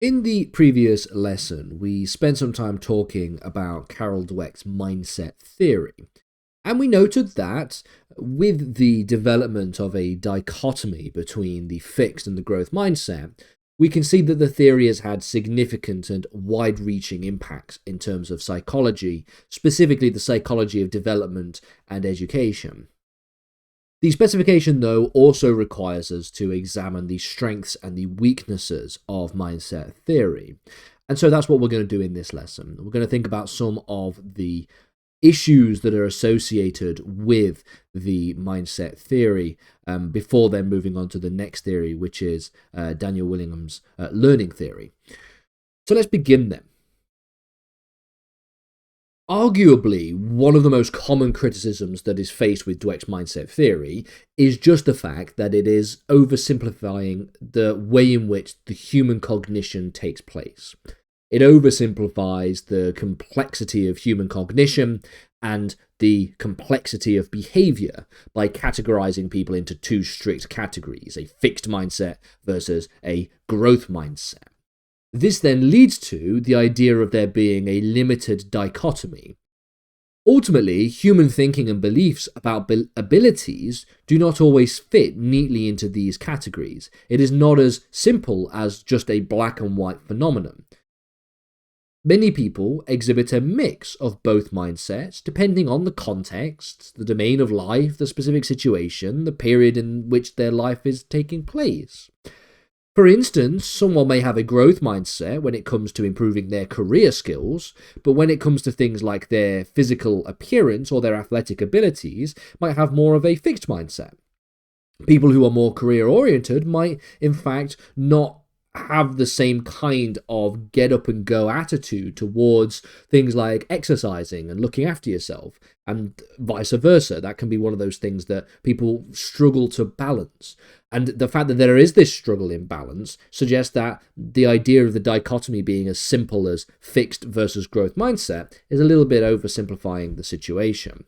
In the previous lesson, we spent some time talking about Carol Dweck's mindset theory, and we noted that with the development of a dichotomy between the fixed and the growth mindset, we can see that the theory has had significant and wide-reaching impacts in terms of psychology, specifically the psychology of development and education. The specification, though, also requires us to examine the strengths and the weaknesses of mindset theory. And so that's what we're going to do in this lesson. We're going to think about some of the issues that are associated with the mindset theory before then moving on to the next theory, which is Daniel Willingham's learning theory. So let's begin then. Arguably, one of the most common criticisms that is faced with Dweck's mindset theory is just the fact that it is oversimplifying the way in which the human cognition takes place. It oversimplifies the complexity of human cognition and the complexity of behavior by categorizing people into two strict categories, a fixed mindset versus a growth mindset. This then leads to the idea of there being a limited dichotomy. Ultimately, human thinking and beliefs about abilities do not always fit neatly into these categories. It is not as simple as just a black and white phenomenon. Many people exhibit a mix of both mindsets depending on the context, the domain of life, the specific situation, the period in which their life is taking place. For instance, someone may have a growth mindset when it comes to improving their career skills, but when it comes to things like their physical appearance or their athletic abilities, might have more of a fixed mindset. People who are more career-oriented might, in fact, not have the same kind of get-up-and-go attitude towards things like exercising and looking after yourself, and vice versa. That can be one of those things that people struggle to balance. And the fact that there is this struggle in balance suggests that the idea of the dichotomy being as simple as fixed versus growth mindset is a little bit oversimplifying the situation.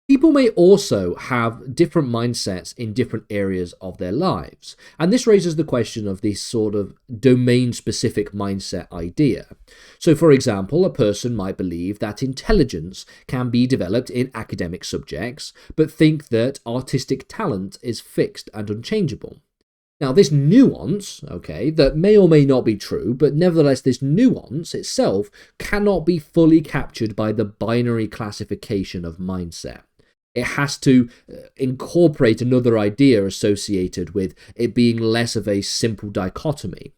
People may also have different mindsets in different areas of their lives, and this raises the question of this sort of domain-specific mindset idea. So, for example, a person might believe that intelligence can be developed in academic subjects, but think that artistic talent is fixed and unchangeable. Now, this nuance, that may or may not be true, but nevertheless this nuance itself cannot be fully captured by the binary classification of mindset. It has to incorporate another idea associated with it being less of a simple dichotomy.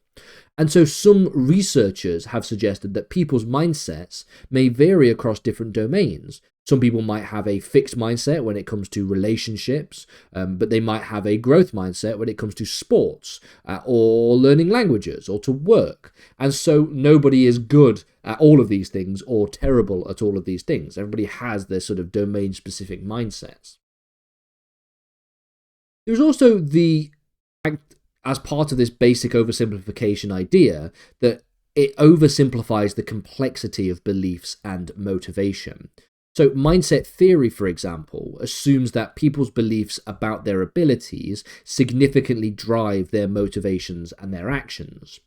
And so some researchers have suggested that people's mindsets may vary across different domains. Some people might have a fixed mindset when it comes to relationships, but they might have a growth mindset when it comes to sports or learning languages or to work. And so nobody is good at all of these things or terrible at all of these things. Everybody has their sort of domain-specific mindsets. There's also the fact, as part of this basic oversimplification idea, that it oversimplifies the complexity of beliefs and motivation. So mindset theory, for example, assumes that people's beliefs about their abilities significantly drive their motivations and their actions.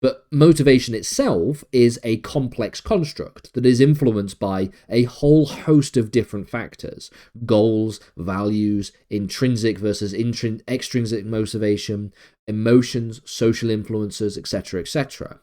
But motivation itself is a complex construct that is influenced by a whole host of different factors: goals, values, intrinsic versus extrinsic motivation, emotions, social influences, etc., etc.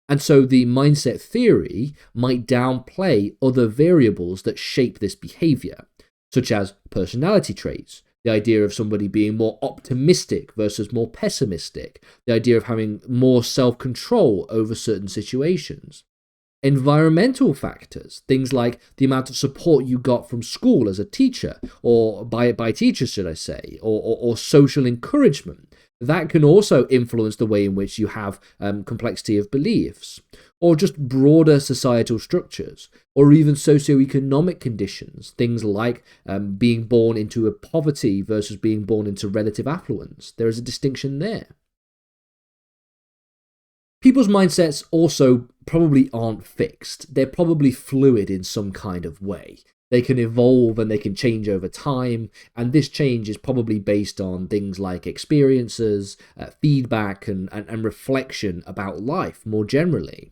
And so the mindset theory might downplay other variables that shape this behavior, such as personality traits, the idea of somebody being more optimistic versus more pessimistic, the idea of having more self-control over certain situations. Environmental factors, things like the amount of support you got from school as a teacher, or by teachers, should I say, or social encouragement. That can also influence the way in which you have complexity of beliefs, or just broader societal structures, or even socioeconomic conditions, things like being born into a poverty versus being born into relative affluence. There is a distinction there. People's mindsets also probably aren't fixed. They're probably fluid in some kind of way. They can evolve and they can change over time, and this change is probably based on things like experiences, feedback, and reflection about life more generally.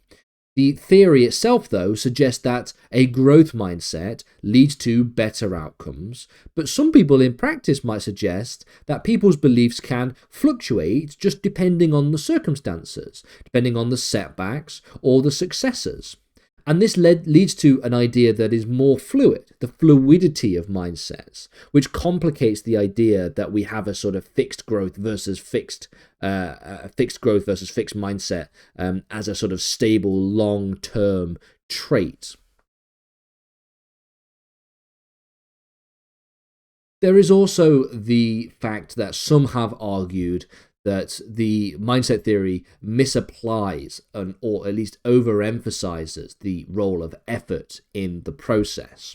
The theory itself, though, suggests that a growth mindset leads to better outcomes, but some people in practice might suggest that people's beliefs can fluctuate just depending on the circumstances, depending on the setbacks or the successes. And this leads to an idea that is more fluid, the fluidity of mindsets, which complicates the idea that we have a sort of fixed growth versus fixed mindset as a sort of stable long-term trait. There is also the fact that some have argued that the mindset theory misapplies or at least overemphasizes the role of effort in the process.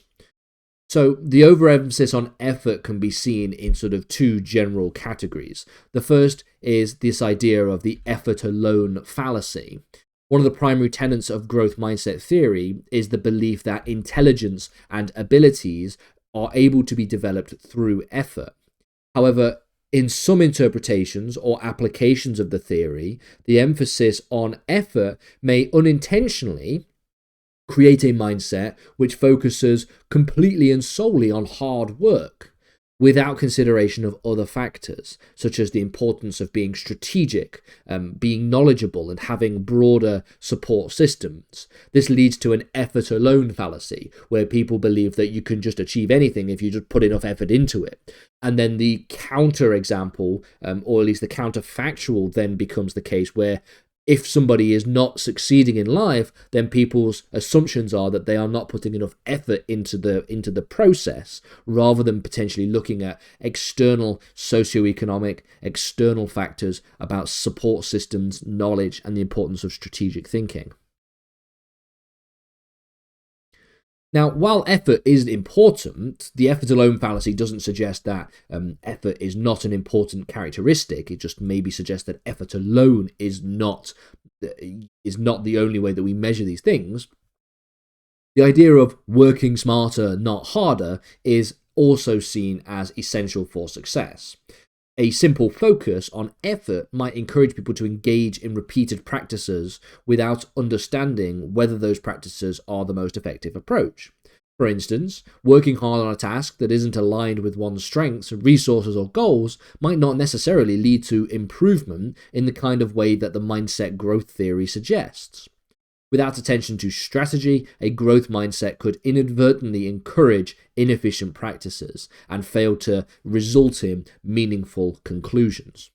So the overemphasis on effort can be seen in sort of two general categories. The first is this idea of the effort alone fallacy. One of the primary tenets of growth mindset theory is the belief that intelligence and abilities are able to be developed through effort. However, in some interpretations or applications of the theory, the emphasis on effort may unintentionally create a mindset which focuses completely and solely on hard work, without consideration of other factors, such as the importance of being strategic, being knowledgeable, and having broader support systems. This leads to an effort alone fallacy, where people believe that you can just achieve anything if you just put enough effort into it. And then the counter example, or at least the counterfactual, then becomes the case where if somebody is not succeeding in life, then people's assumptions are that they are not putting enough effort into the process, rather than potentially looking at external socioeconomic, external factors about support systems, knowledge, and the importance of strategic thinking. Now, while effort is important, the effort alone fallacy doesn't suggest that effort is not an important characteristic. It just maybe suggests that effort alone is not the only way that we measure these things. The idea of working smarter, not harder, is also seen as essential for success. A simple focus on effort might encourage people to engage in repeated practices without understanding whether those practices are the most effective approach. For instance, working hard on a task that isn't aligned with one's strengths, resources, or goals might not necessarily lead to improvement in the kind of way that the mindset growth theory suggests. Without attention to strategy, a growth mindset could inadvertently encourage inefficient practices and fail to result in meaningful conclusions.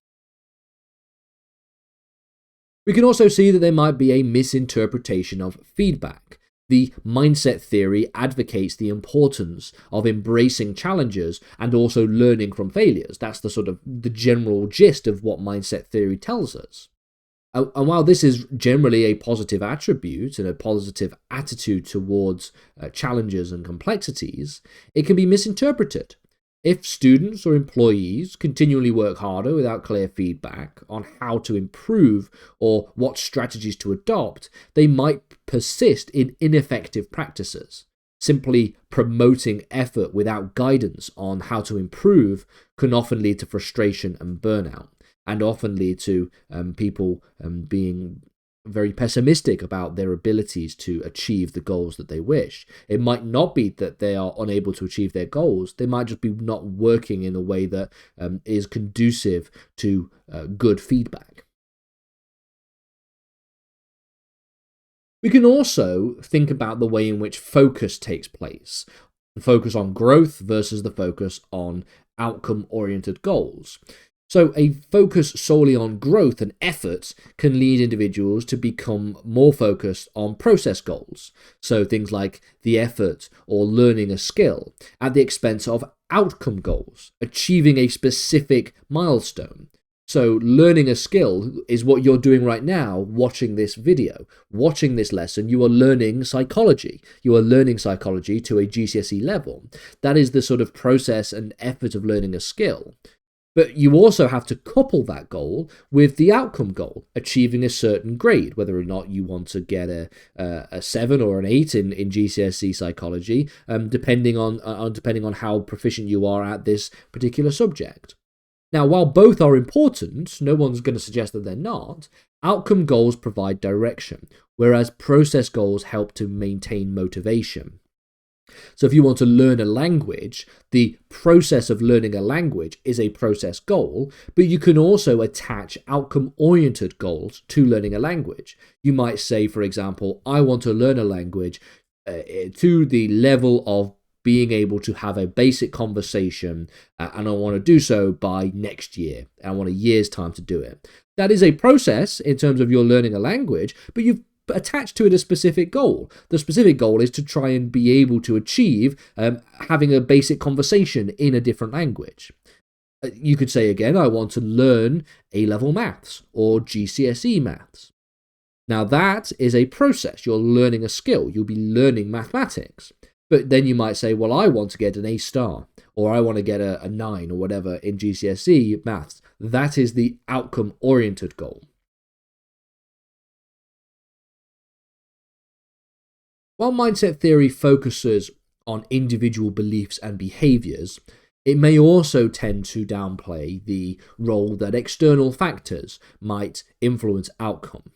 We can also see that there might be a misinterpretation of feedback. The mindset theory advocates the importance of embracing challenges and also learning from failures. That's the general gist of what mindset theory tells us. And while this is generally a positive attribute and a positive attitude towards challenges and complexities, it can be misinterpreted. If students or employees continually work harder without clear feedback on how to improve or what strategies to adopt, they might persist in ineffective practices. Simply promoting effort without guidance on how to improve can often lead to frustration and burnout, and often lead to people being very pessimistic about their abilities to achieve the goals that they wish. It might not be that they are unable to achieve their goals. They might just be not working in a way that is conducive to good feedback. We can also think about the way in which focus takes place. The focus on growth versus the focus on outcome-oriented goals. So a focus solely on growth and effort can lead individuals to become more focused on process goals. So things like the effort or learning a skill at the expense of outcome goals, achieving a specific milestone. So learning a skill is what you're doing right now, watching this video, watching this lesson. You are learning psychology. You are learning psychology to a GCSE level. That is the sort of process and effort of learning a skill. But you also have to couple that goal with the outcome goal, achieving a certain grade, whether or not you want to get a 7 or an 8 in GCSE psychology, depending on how proficient you are at this particular subject. Now, while both are important, no one's going to suggest that they're not, outcome goals provide direction, whereas process goals help to maintain motivation. So if you want to learn a language, the process of learning a language is a process goal, but you can also attach outcome-oriented goals to learning a language. You might say, for example, I want to learn a language to the level of being able to have a basic conversation, and I want to do so by next year. I want a year's time to do it. That is a process in terms of your learning a language, but you've attached to it a specific goal. The specific goal is to try and be able to achieve having a basic conversation in a different language. You could say again, I want to learn A-level maths or GCSE maths. Now that is a process. You're learning a skill. You'll be learning mathematics. But then you might say, well, I want to get an A star, or I want to get a 9 or whatever in GCSE maths. That is the outcome-oriented goal. While mindset theory focuses on individual beliefs and behaviors, it may also tend to downplay the role that external factors might influence outcome.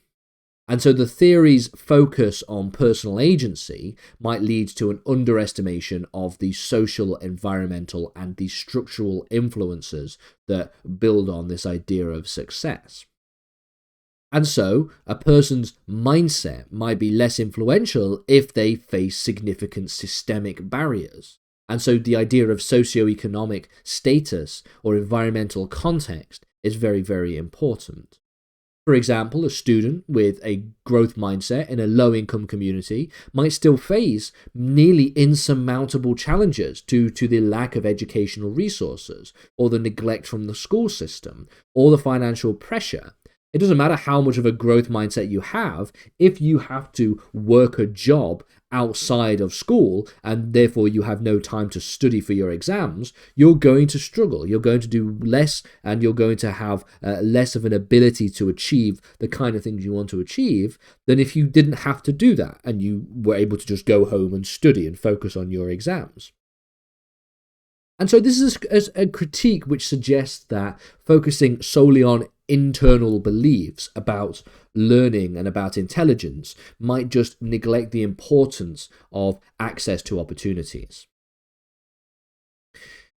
And so the theory's focus on personal agency might lead to an underestimation of the social, environmental, and the structural influences that build on this idea of success. And so, a person's mindset might be less influential if they face significant systemic barriers. And so the idea of socioeconomic status or environmental context is very, very important. For example, a student with a growth mindset in a low-income community might still face nearly insurmountable challenges due to the lack of educational resources, or the neglect from the school system, or the financial pressure. It doesn't matter how much of a growth mindset you have, if you have to work a job outside of school and therefore you have no time to study for your exams, you're going to struggle. You're going to do less and you're going to have less of an ability to achieve the kind of things you want to achieve than if you didn't have to do that and you were able to just go home and study and focus on your exams. And so this is a critique which suggests that focusing solely on internal beliefs about learning and about intelligence might just neglect the importance of access to opportunities.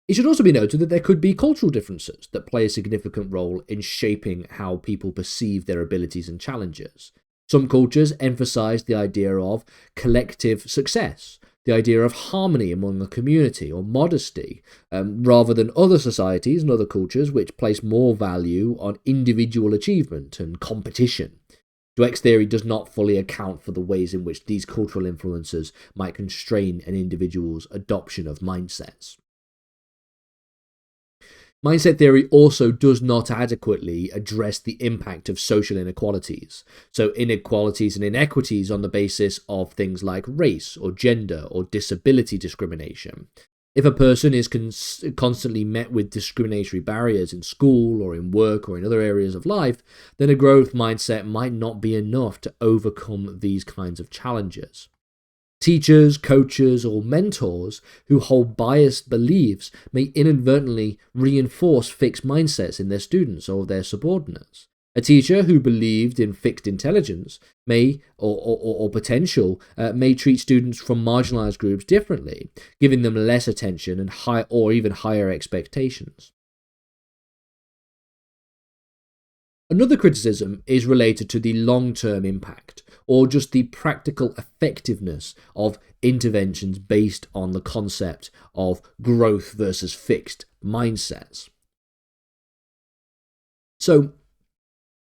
It should also be noted that there could be cultural differences that play a significant role in shaping how people perceive their abilities and challenges. Some cultures emphasize the idea of collective success, the idea of harmony among a community or modesty, rather than other societies and other cultures which place more value on individual achievement and competition. Dweck's theory does not fully account for the ways in which these cultural influences might constrain an individual's adoption of mindsets. Mindset theory also does not adequately address the impact of social inequalities. So inequalities and inequities on the basis of things like race or gender or disability discrimination. If a person is constantly met with discriminatory barriers in school or in work or in other areas of life, then a growth mindset might not be enough to overcome these kinds of challenges. Teachers, coaches, or mentors who hold biased beliefs may inadvertently reinforce fixed mindsets in their students or their subordinates. A teacher who believed in fixed intelligence may, or potential, may treat students from marginalized groups differently, giving them less attention and or even higher expectations. Another criticism is related to the long-term impact, or just the practical effectiveness of interventions based on the concept of growth versus fixed mindsets. So,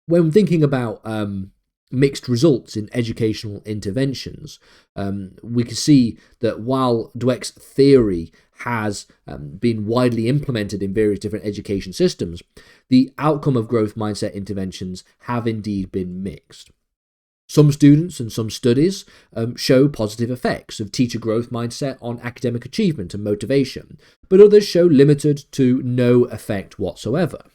when thinking about mixed results in educational interventions, we can see that while Dweck's theory has been widely implemented in various different education systems, the outcome of growth mindset interventions have indeed been mixed. Some students and some studies show positive effects of teacher growth mindset on academic achievement and motivation, but others show limited to no effect whatsoever.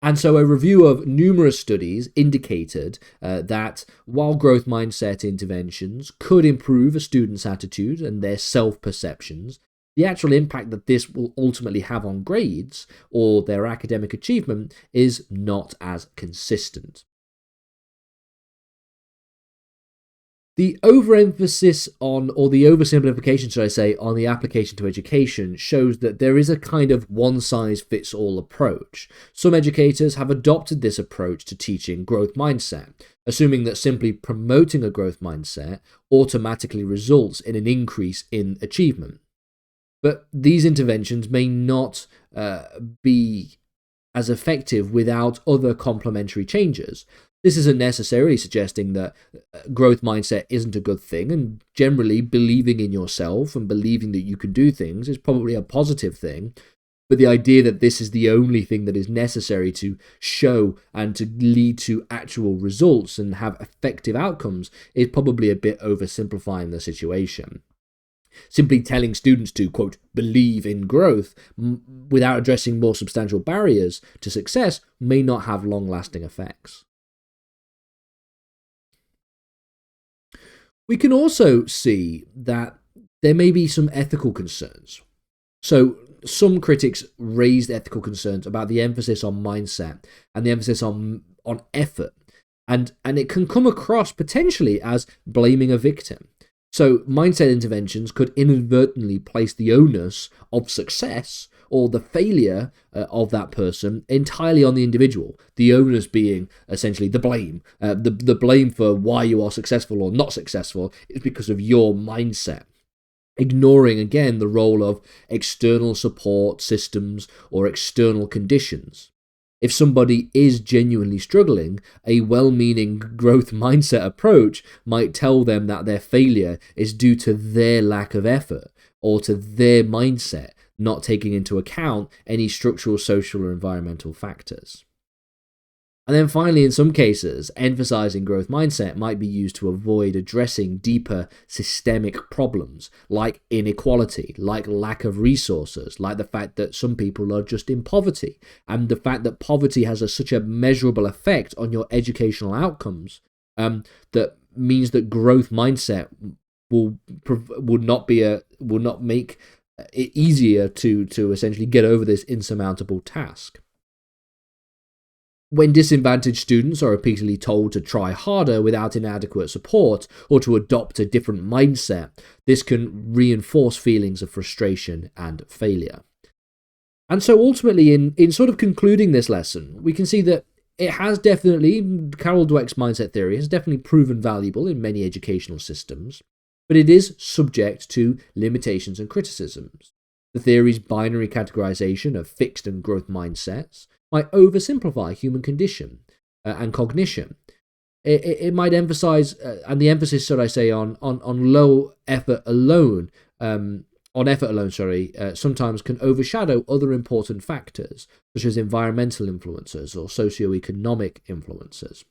And so a review of numerous studies indicated that while growth mindset interventions could improve a student's attitude and their self-perceptions, the actual impact that this will ultimately have on grades or their academic achievement is not as consistent. The overemphasis on, or the oversimplification, should I say, on the application to education shows that there is a kind of one-size-fits-all approach. Some educators have adopted this approach to teaching growth mindset, assuming that simply promoting a growth mindset automatically results in an increase in achievement. But these interventions may not be as effective without other complementary changes. This isn't necessarily suggesting that growth mindset isn't a good thing, and generally believing in yourself and believing that you can do things is probably a positive thing. But the idea that this is the only thing that is necessary to show and to lead to actual results and have effective outcomes is probably a bit oversimplifying the situation. Simply telling students to, quote, believe in growth without addressing more substantial barriers to success may not have long-lasting effects. We can also see that there may be some ethical concerns. So some critics raised ethical concerns about the emphasis on mindset and the emphasis on effort. And it can come across potentially as blaming a victim. So mindset interventions could inadvertently place the onus of success or the failure of that person entirely on the individual, the onus being essentially the blame. The blame for why you are successful or not successful is because of your mindset, ignoring again the role of external support systems or external conditions. If somebody is genuinely struggling, a well-meaning growth mindset approach might tell them that their failure is due to their lack of effort or to their mindset, not taking into account any structural, social, or environmental factors. And then finally, in some cases, emphasizing growth mindset might be used to avoid addressing deeper systemic problems like inequality, like lack of resources, like the fact that some people are just in poverty, and the fact that poverty has such a measurable effect on your educational outcomes that means that growth mindset will not make it easier to essentially get over this insurmountable task. When disadvantaged students are repeatedly told to try harder without inadequate support or to adopt a different mindset, this can reinforce feelings of frustration and failure. And so ultimately, in sort of concluding this lesson, we can see that it has definitely, Carol Dweck's mindset theory has definitely proven valuable in many educational systems, but it is subject to limitations and criticisms. The theory's binary categorization of fixed and growth mindsets might oversimplify human condition and cognition. It might emphasize, and the emphasis, should I say, on low effort alone, sometimes can overshadow other important factors, such as environmental influences or socioeconomic influences.